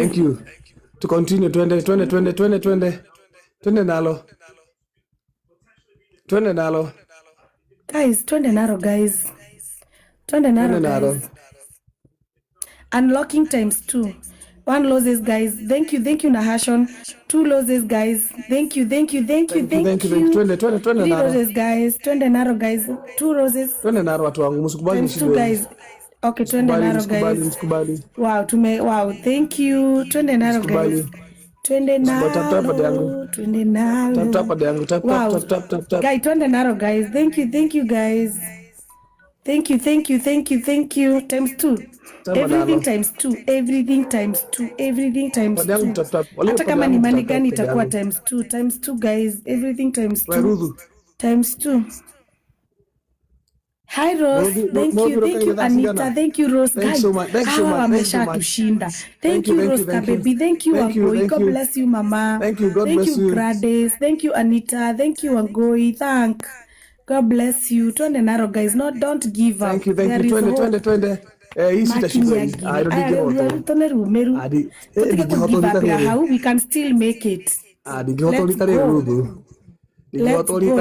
Thank you. To continue, twende nalo. Twende nalo. Guys, twende naro, guys. Twende naro, guys. Unlocking times 2. 1 losses, guys. Thank you, Nahashon. 2 losses, guys. Thank you. Thank you. 3 roses, guys. Twende naro, guys. 2 roses. Twende naro watu wangu, msikubali nishindwe. 2 guys. Okay, twende naro, guys. Msikubali. Wow, thank you. Twende naro, guys. Twende naro. Twende naro. Tap. Guys, twende naro, guys. Thank you, guys. Thank you. Times 2. Everything times 2. Hata kama ni money gani itakuwa times 2, guys. Everything times 2. Times 2. Hi Rose, thank you Anita, thank you Rose. Thanks so much. Tushinda. Thank you Rose baby, thank you Angoi. God bless you mama. Thank you, God bless you. Grades, thank you Anita, thank you Angoi. God bless you. Twende naro guys, don't give up. Thank you. Twende. Easy tashinda. I don't give up. Tone rumeru. How we can still make it. Let's go.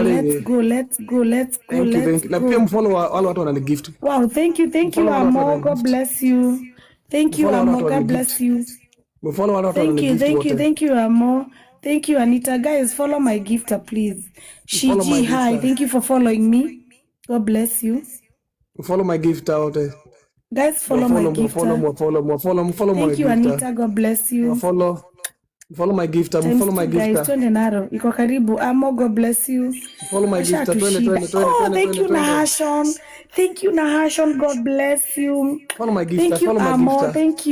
Let's go. Na pia follow wale watu wana gift. Wow, thank you Amo. God bless you. Thank you Amo. God bless you. Follow wale watu wana gift. Thank you Amo. Thank you Anita. Guys, follow my gifter please. Shiji, hi. Thank you for following me. God bless you. Follow my gifter out there. Guys, follow my gifter. Follow my gifter. Thank you Anita. God bless you. Follow my gifter. Guys, twende naro. Iko karibu. Amo, God bless you. Follow my gifter. Thank you Nahashon. Thank you Nahashon. God bless you. Follow my gifter. Thank you Amo. Thank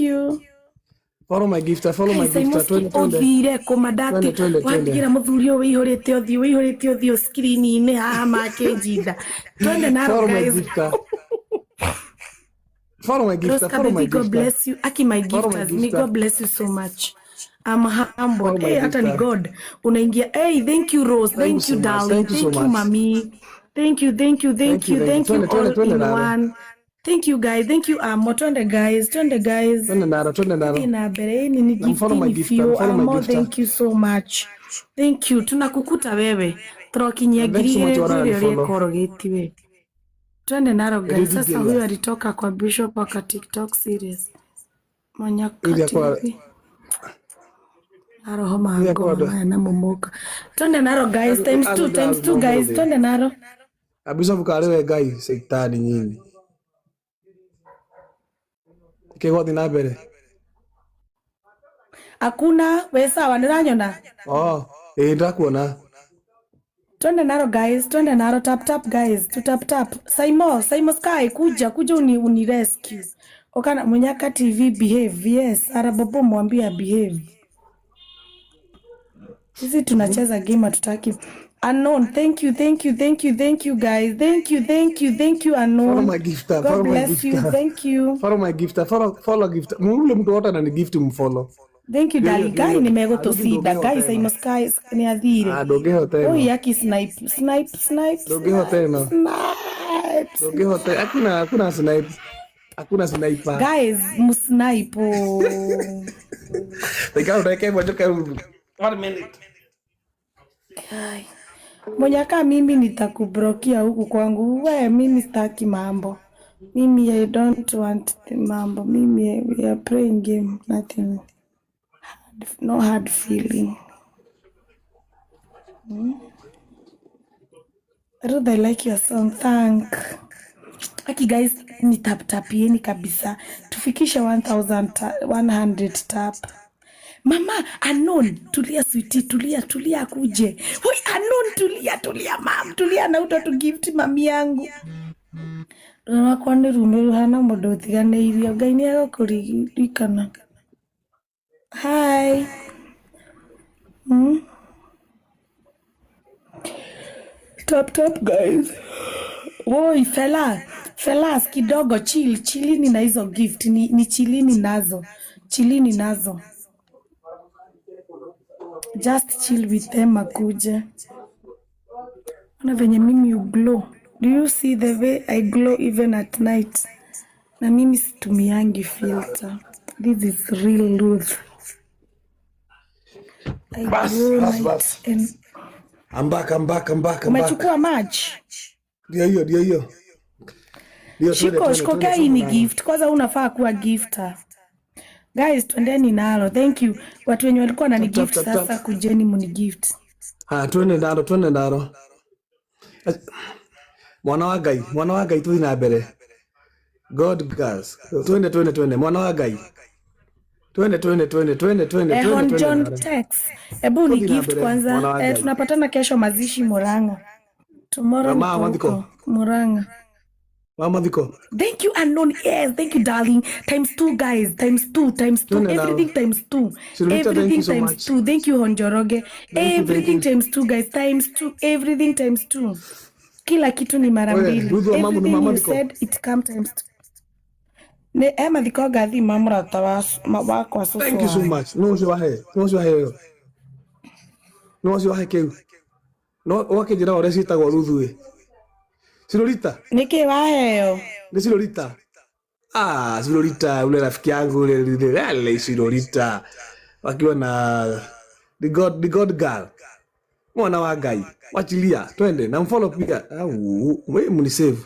you. Follow my gifter. Othire komadati. Wagira muthurio wihorete othio screen-ini haha make jinda. Twende naro guys. Follow my gifter. God bless you. Aki my gifters. May God bless you so much. I'm humbled. Hey, hata ni God. Unaingia. Hey, thank you Rose. Thank you darling. Thank you mommy. Thank you all in one. Thank you guys. Thank you Amo. Twende guys. Twende naro. Ina bereni ni gift Amo. Thank you so much. Thank you. Tunakukuta wewe. Trokinyegirire wewe korogeti wewe. Twende naro guys. Sasa huyu alitoka kwa Bishop waka TikTok series. Manyaka TV. Aroho mango na momoka. Twende naro guys. Times 2 guys. Twende naro. Bishop kalewe guys. Seitani nyinyi. Kegodi na bere. Hakuna wesa waniranyona. Ndakuona. Twende naro guys, twende naro tap guys, tap. Saimo Sky kuja uni rescue. Okana Munyaka TV behave. Yes, Arabobo mwambia behave. Sisi tunacheza game hatutaki. Unknown, thank you guys. Thank you Unknown. Follow my gifter. God bless you. Thank you. Follow my gifter. Follow gifter. Mule mtu wote anani gift mfollow. Thank you darling. Guy nimegoto sida. Guys Saimo Sky ni adhire. Dogeho tena. Yaki snipe. Dogeho tena. Dogeho tena. Hakuna snipe. Hakuna sniper. Guys, musnipe. Tekao moja 1 minute. Ai. Munyaka mimi nitakublokia huku kwangu. Mimi sitaki mambo. Mimi I don't want the mambo. Mimi we are playing game, nothing. No hard feeling. I like your song. Thank. Okay guys, ni tapieni kabisa. Tufikisha 1100 tap. Mama, Unknown, tulia sweetie, tulia kuje. Hoi, Unknown, tulia mam, tulia na uta to gift mami yangu. Nwa kwani rumeru hana modo thigane irio Ngai ni agokuririkana. Hi. Tap guys. Woi fellas kidogo chilini na hizo gift ni chilini nazo. Just chill with them akuje. Ona venye mimi you glow. Do you see the way I glow even at night? Na mimi situmiangi filter. This is real Ruth. Bas. I'm back. Umechukua match? Ndio. Shiko kai ni gift. Kwanza unafaa kuwa gifter. Guys, twendeni nalo. Thank you. Watu wenye walikuwa na ni gift sasa kujeni muni gift. Twende ndaro. Mwana wa Ngai tu ina mbere. God girls. Twende mwana wa Ngai. Twende. John Tex. Ebu ni gift kwanza. Tunapatana kesho mazishi Murang'a. Tomorrow Murang'a. Mama Viko. Thank you, Unknown. Yes, thank you, darling. Times 2, guys. Times 2. Everything times 2. Everything times 2. Thank you, Honjoroge. Everything times 2, guys. Times 2. Everything times 2. Kila kitu ni mara mbili. Everything you said, it comes times 2. Ne ema Viko gathi mamra tawas wako asoso. Thank you so much. No si wahe keu. No wakejira ore sitagwo Ruthu. Silorita. Niki waheo. Ni Silorita. Silorita ule rafiki yangu ule Silorita. Wakiwa na the God girl. Mwana wa Ngai. Wachilia. Twende na mfollow pia. Wewe mni save.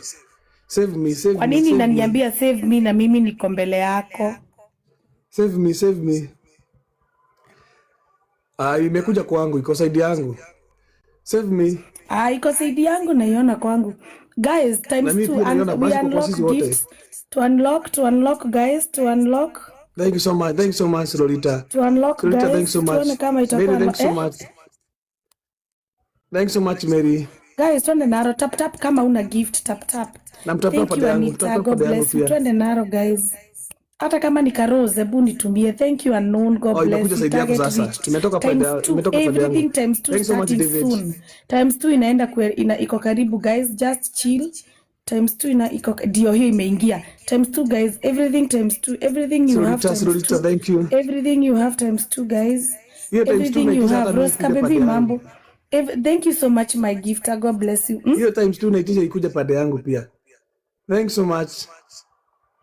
Save me. Kwa nini unaniambia save me na mimi niko mbele yako? Save me. Imekuja kwangu, iko side yangu. Save me. Iko side yangu naiona kwangu. Guys, times 2 and we unlock gifts. To unlock, guys, to unlock. Thank you so much, Lolita. To unlock, Lolita, guys. thanks so much. Mary, thanks so much. Thanks so much, Mary. Guys, twende naro, tap kama una gift, tap. Thank you, Anita. God bless you. Twende naro, guys. Hata kama ni Karose, hebu nitumie. Thank you, Unknown. God bless you. Target reach. Tumetoka pande yangu. Everything times 2 starting soon. Times 2 inaenda iko karibu, guys. Just chill. Times 2 iko ndio hiyo imeingia. Times 2, guys. Everything times 2. Everything you have times 2. Thank you. Everything you have times 2, guys. Everything you have. Rose Kabebi mambo. Thank you so much, my gifter. God bless you. Hiyo times 2 naitisha ikuja pande yangu pia. Thanks so much.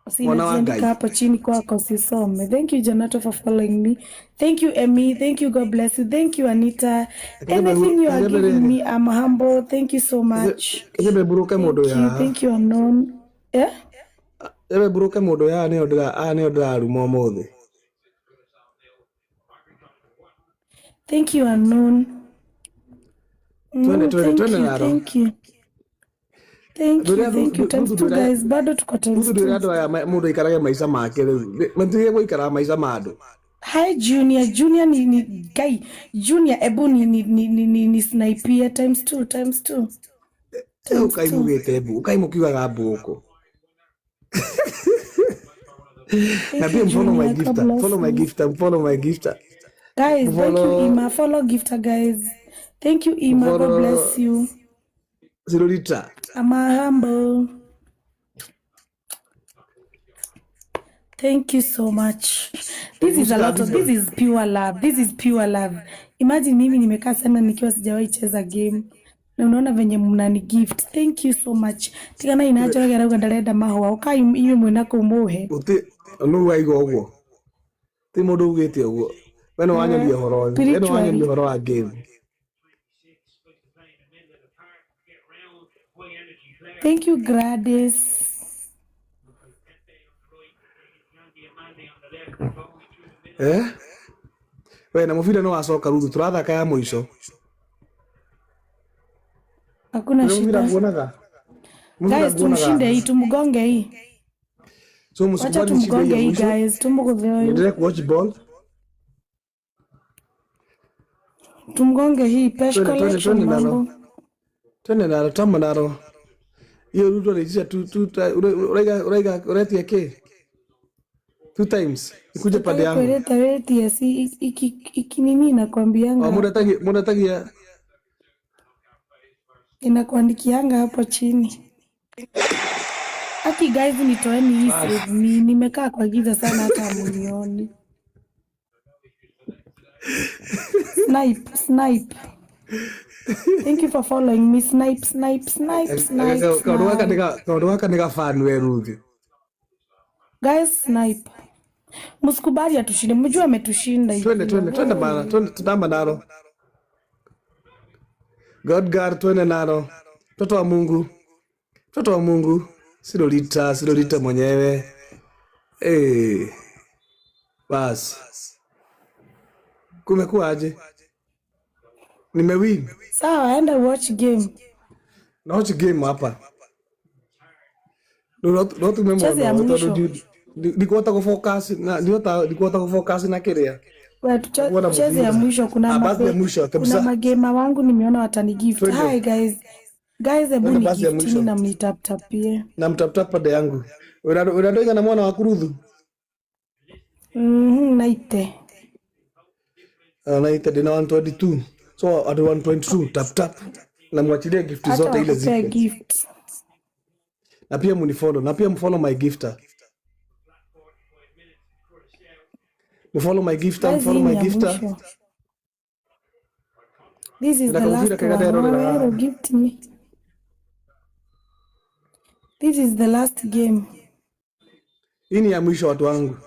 Sinaandika hapo chini kwako sisome. Thank you, Janato, for following me. Thank you, Emmy. Thank you, God bless you. Thank you, Anita. Anything you are giving me, I'm humble. Thank you so much. Thank you, Unknown. Yeah? Ebe buruka modo ya ne odra rumo mothe. Thank you, Unknown. Thank you. Thank you. Times 2, guys. Bado tuko times 2. Ndio ya mudo ikarage maisha make. Mantie go ikara maisha mado. Hi Junior ni guy. Junior ebu ni sniper times 2. Ukai mugete ebu, ukai mukiwa gabuko. Na pia follow my gifter. Guys, thank you Ima, follow gifter, guys. Thank you Ima, God bless you. Zirolita. I'm humble. Thank you so much. This is pure love. Imagine mimi nimekaa sana nikiwa sijawahi cheza game. Na unaona venye mnani gift. Thank you so much. Tigana inacho gara ugandareda mahwa. Ukai ime mwenako umuhe. Uti no waigo ogwo. Ti mundu ugite ogwo. Weno wanyoria horo. Weno wanyoria horo wa game. Thank you, Gladys. We na mufira no asoka Ruthu turathaka ya muico. Hakuna shida. Guys, tumshinde hii, tumgonge hii. So tumgonge hii, guys. Tumgonge hii. Direct watch ball. Tumgonge hii pesho collection mambo. Twende naro tamba naro. Iyo Ruthu alitisha uraiga ke 2 times ikuje pande yangu. Kuleta weti si iki nini nakwambianga. Muda tagia inakuandikianga hapo chini. Aki guys, nitoeni hii save me. Nimekaa kwa giza sana hata munioni. Snipe. Thank you for following me. Snipe. Kaundu waka nega fan we Ruthu. Guys, snipe. Msikubali atushinde. Mjua ametushinda Twende hivi. twende bana, twende tutamba nalo. God God, twende nalo. Mtoto wa Mungu. Mtoto wa Mungu. Silolita mwenyewe. Basi. Kumekuaje? Nimewin. Sawa, enda watch game. Na watch game hapa. Ndio Cheze ya tumemwona. mwisho. Nikuota kufocus na kiria. Cheze ya mwisho. Kuna magema wangu nimeona watanigift. Hi guys. Guys, hebu ni gift ni na mnitaptapie. Na mtaptap pade yangu. Unadoinga na mwana wa kurudhu. Naite. Naite dina 122. So at 1.2 tap. Na mwachilia gift zote ile ziko. Gift. Na pia munifollow, na pia mfollow my gifter. Mfollow my gifter. This is the last one. Gift me. This is the last game. Hii ni ya mwisho watu wangu.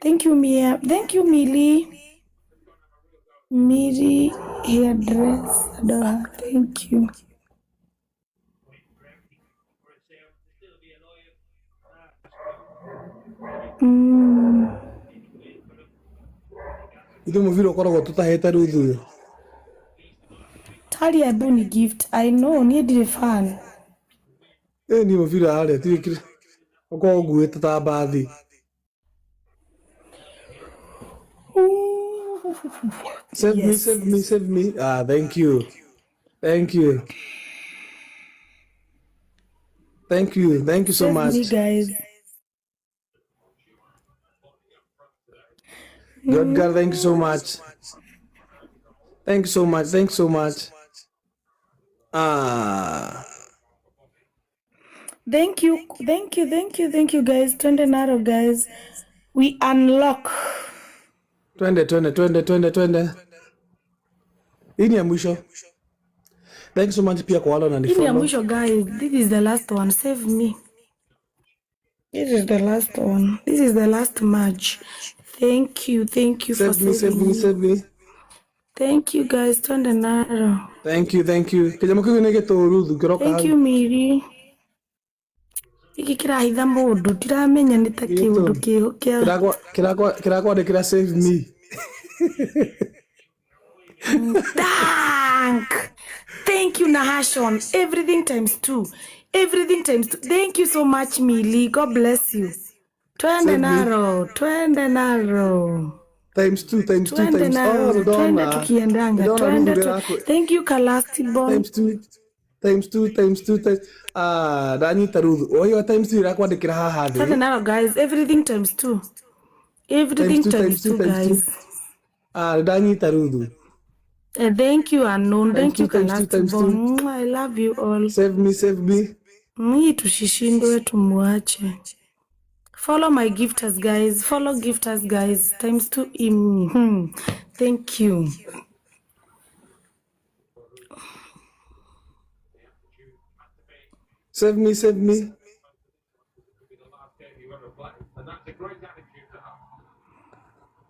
Thank you Mia. Thank you Mili. Miri hairdresser. Adoha. Thank you. Ito muviro koragwo tutahete ruthu. Tali ebu ni gift. I know, ni ndire fan. Ni muviro hale tikire. Oko guete ta bathi. Save me. Thank you. Thank you so much. Me, guys. God, thank you so much. Thank you so much. Thank you, guys. Twende naro, guys. We unlock. Twende. Hii ni ya mwisho. Thank you so much pia kwa wale wananifollow. Hii ni ya mwisho, guys. This is the last one. Save me. This is the last one. This is the last match. Thank you for Save me. Thank you, guys. Twende naro. Thank you. Kijamo kiyo nege toruthu kiroka. Thank you, Miri. Iki kirahitha mundu tiramenya ni ta kiundu kiho kia. Kira save me. Thank you, Nahashon. Everything times two. Thank you so much, Mili. God bless you. Twende naro. Times two. Twende tukiendanga. Thank you, Kalastibon. Times two. Dani tarudhu. Oyo times 2 irakwandikira haha thi. Twende naro, guys. Everything times two. Times two, guys. Dani tarudhu. Thank you, Unknown. Thank you, Kalastibon. I love you all. Save me. Mimi tushishindwe tumuache. Follow my gifters, guys. Times 2. Thank you. Save me.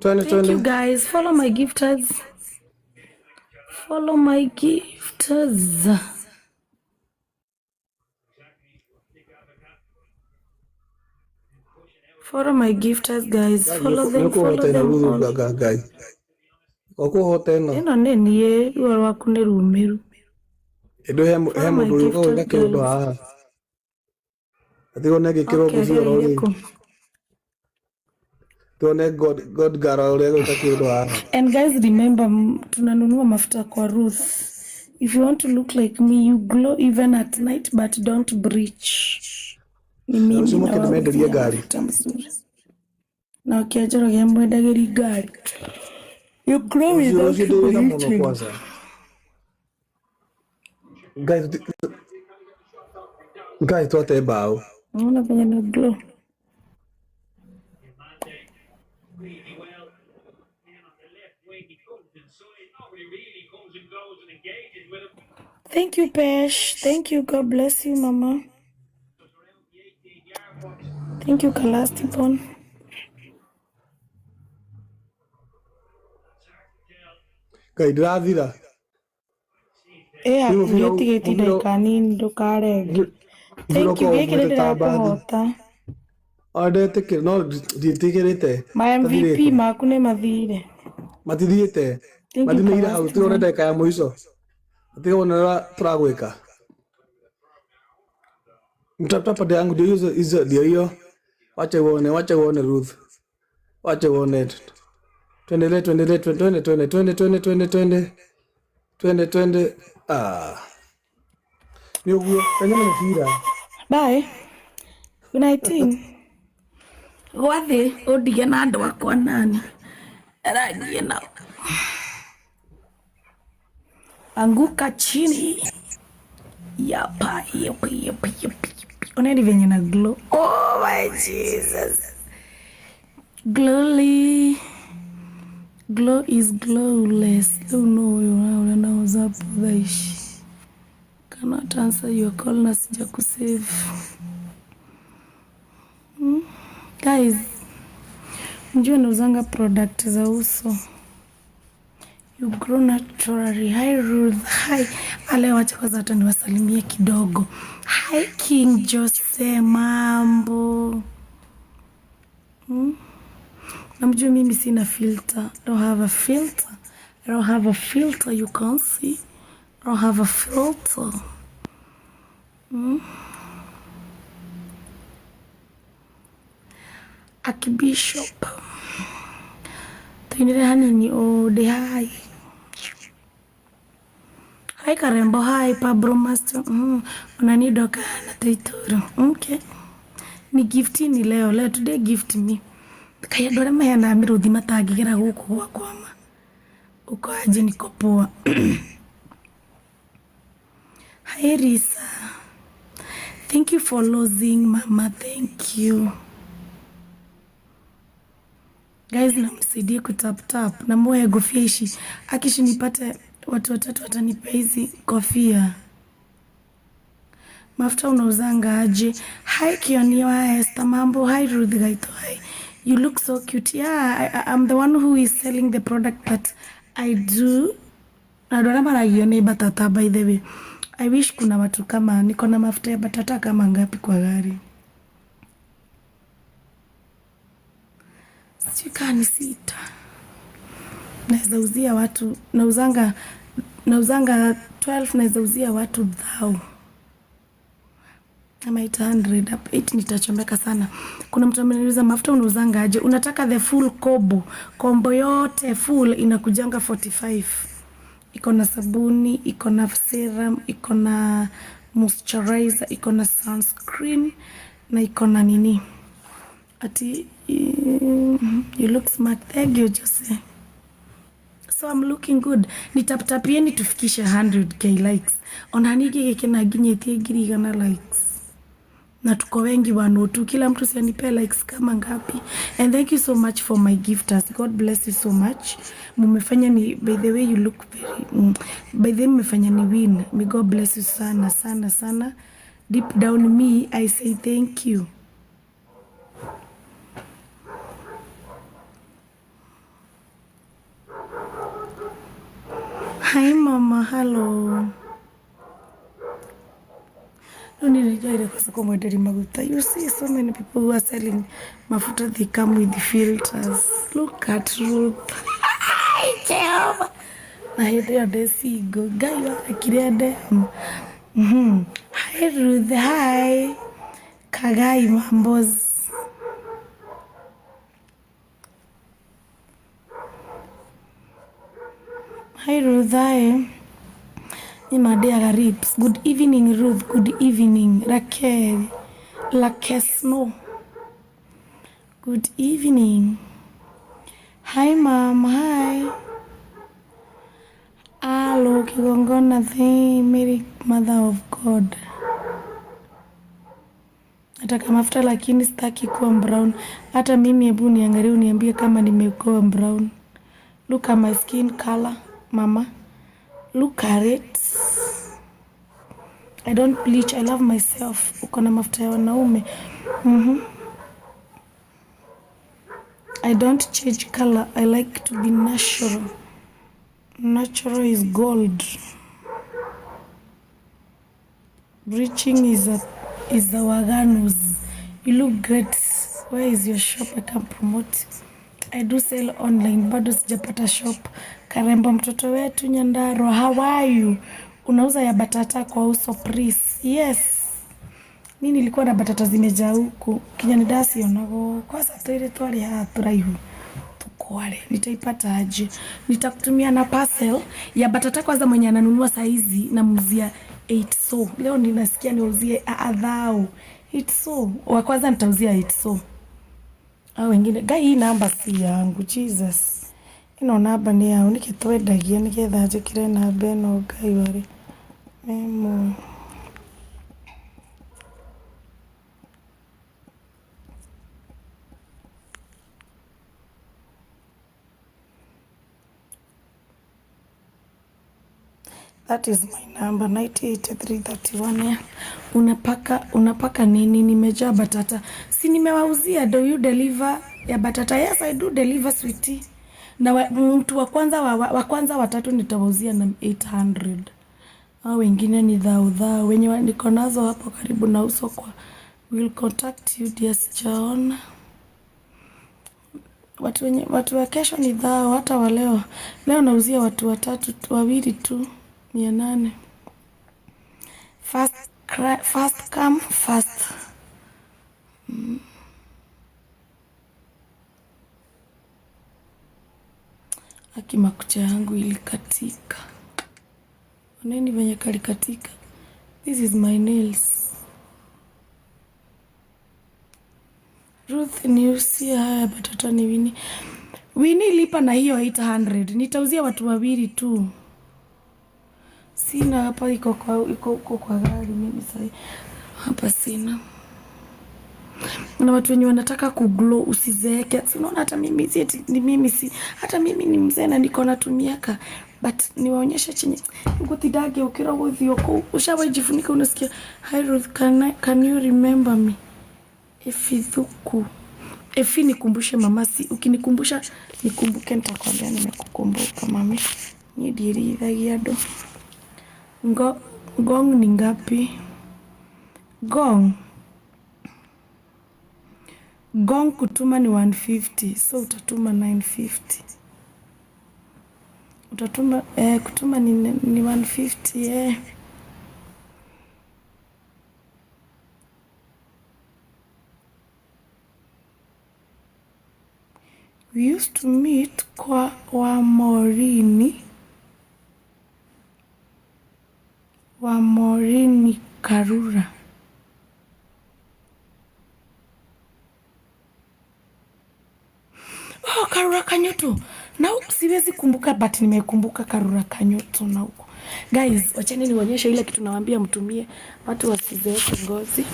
Thank you, guys. Follow my gifters. Follow my gifters, guys. Follow them all. Guys. Okohoteno. Eno nenie ruo rwaku ni rumiru. Endo he mundu yuko gakindo haha. Atigo nege kirogo zero ri. Tuone God gara ule gakindo haha. And guys, remember tunanunua mafuta kwa Ruth. If you want to look like me, you glow even at night, but don't breach. Ni mimi nimedagia gari. Na ukiajoro gemwendagiri gari. You grow without bleaching. Guys, tuate bao. Unaona venye na glow. Thank you, Pesh. Thank you. God bless you, Mama. Thank you, Kalastipon. Ngai ndirathira. Hakuhĩ tigĩti ndagĩka nini ndũkarenge. Thank you, gĩkĩ nĩ ndĩrakũhota. Ndetĩkĩra no ndiĩtĩkĩrĩte. My MVP maku nĩ mathire. Matithiĩte. Mathiĩire hau tũrone ndagĩka ya mũico. Atiga tũragwĩka. Mtapata yangu ndio hiyo. Wacha uone Ruth. Wacha uone. Tuendelee. Ni uguo kanya mpira. Bye. Good night. Gwathi ũndige na andũ akwa nani. Rangie nao. Anguka chini. Yapa. Oneni venye na glow. Oh my Jesus. Glowly. Glow is glowless. Don't know you now zapo dhaishi. Cannot answer your call na sija kusave. Guys, mjue nauzanga product za uso. You grow naturally. Hi Ruth. Hi. Ale wacha kwanza hata niwasalimie kidogo. Hi King Jose, mambo. Namjua mimi sina filter. Don't have a filter. I don't have a filter, you can't see. I don't have a filter. Akibishop. Tuinire hanini ode hai. Hi Karembo, hi Pablo Master. Unanidoka na taitoro. Okay. Ni gifti ni leo today gift me. Kaya dore maya na miruthi matangigera guku gwakwa ma. Uko aje niko poa. Hi Risa. Thank you for losing mama, thank you. Guys, namsaidie kutap na moyo gofia ishi. Akishi nipate watu watatu watanipa hizi kofia. Mafuta unauzanga aje? Hi Kioniwa Esther, mambo. Hi Ruth Gaito. Hi. You look so cute. Yeah, I'm the one who is selling the product that I do. Na dora mara gione batata by the way. I wish kuna watu kama niko na mafuta ya batata kama ngapi kwa gari. Sika ni sita. Naweza uzia watu, nauzanga 12, naweza uzia watu 1000. Kama 800 up 8 nitachomeka sana. Kuna mtu ameniuliza mafuta unauzanga aje? Unataka the full combo yote full inakujanga 45. Iko na sabuni, iko na serum, iko na moisturizer, iko na sunscreen na iko na nini. Ati you look smart. Thank you Jose. So I'm looking good. Nitaptapieni tufikishe 100k likes. Onanigi geke na ginyetie girigana likes. Na tuko wengi wanotu. Kila mtu sianipe likes kama ngapi. And thank you so much for my gifters. God bless you so much. Mumefanya ni, by the way you look very, by the way mumefanya ni win. May God bless you sana, sana, sana. Deep down me, I say thank you. Hi mama, hello. You see so many people who are selling mafuta, they come with the filters. Look at Ruth. I hate your desigo. Guy, you are them. Hi Ruth, hi. Kagai mambos. Hi Ruth, hi. Imadea Rips. Good evening Ruth. Good evening Raquel. Lakesno. Good evening. Hi mom. Hi. Hello Kigongona. Thank Mary Mother of God. Nataka mafuta lakini sitaki kuwa brown. Hata mimi hebu niangalie uniambie kama nimekuwa brown. Look at my skin color, mama. Look at it. I don't bleach. I love myself. Uko na mafuta ya wanaume. I don't change color. I like to be natural. Natural is gold. Breaching is the Waganos. You look great. Where is your shop? I can promote. I do sell online. Bado sijapata shop. Karembo mtoto wetu Nyandarua. How are you? Unauza ya batata kwa uso please? Yes. Mimi nilikuwa na batata zimejaa huku. Kinyani dasi onago. Kwa sasa ile twali turaihu. Tukwale. Nitaipata aje? Nitakutumia na parcel ya batata kwanza mwenye ananunua saizi na muzia 8 so. Leo ninasikia niuzie adhao. 8 so. Wa kwanza nitauzia 8 so. Au wengine gai hii namba si yangu Jesus. Ino namba ni yao nikitwendagia nigetha njikire namba ino gai wari. Memo. That is my number 988331. Unapaka nini? Nimejaa batata. Si nimewauzia, do you deliver ya batata? Yes, I do deliver sweetie. Na mtu wa kwanza watatu nitawauzia na 800. Au wengine ni dhao. Wenye niko nazo hapo karibu na uso kwa will contact you dear John. Watu wa kesho ni dhao, hata wa leo. Leo nauzia watu watatu, wawili tu. 800. Fast come fast. Aki makucha yangu ilikatika. Oneni venye kalikatika. This is my nails. Ruth niusia haya batata ni Winnie. Winnie lipa na hiyo 800. Nitauzia watu wawili tu. Sina hapa iko kwa gari mimi sasa. Hapa sina. Na watu wenye wanataka kuglow usizeeke. Unaona hata mimi hata mimi ni mzee na niko natumiaka. But niwaonyesha chenye ukutidage ukira gothio ko ushawajifunika unasikia hi Ruth can you remember me? Efithuku. Efi nikumbushe mama, si ukinikumbusha nikumbuke, nitakwambia nimekukumbuka mami. Ni diri idhagia do. Gong ni ngapi? Gong kutuma ni 150. So utatuma 950. Utatuma kutuma ni 150 We used to meet kwa Wamorini Karura. Oh, Karura Kanyoto. Na siwezi kumbuka but nimekumbuka Karura Kanyoto na huko. Guys, wacheni niwaonyeshe ile kitu nawaambia mtumie watu wasizeeke ngozi.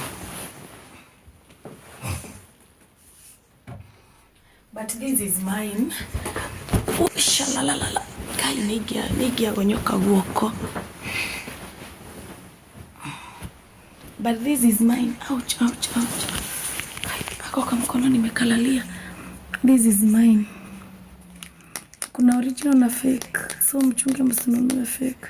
But this is mine. Oh, shalalala. Kai nigia gonyoka guoko. But this is mine. Ouch. Ako kama mkono nimekalalia. This is mine. Kuna original na fake. So mchunge msinunue fake.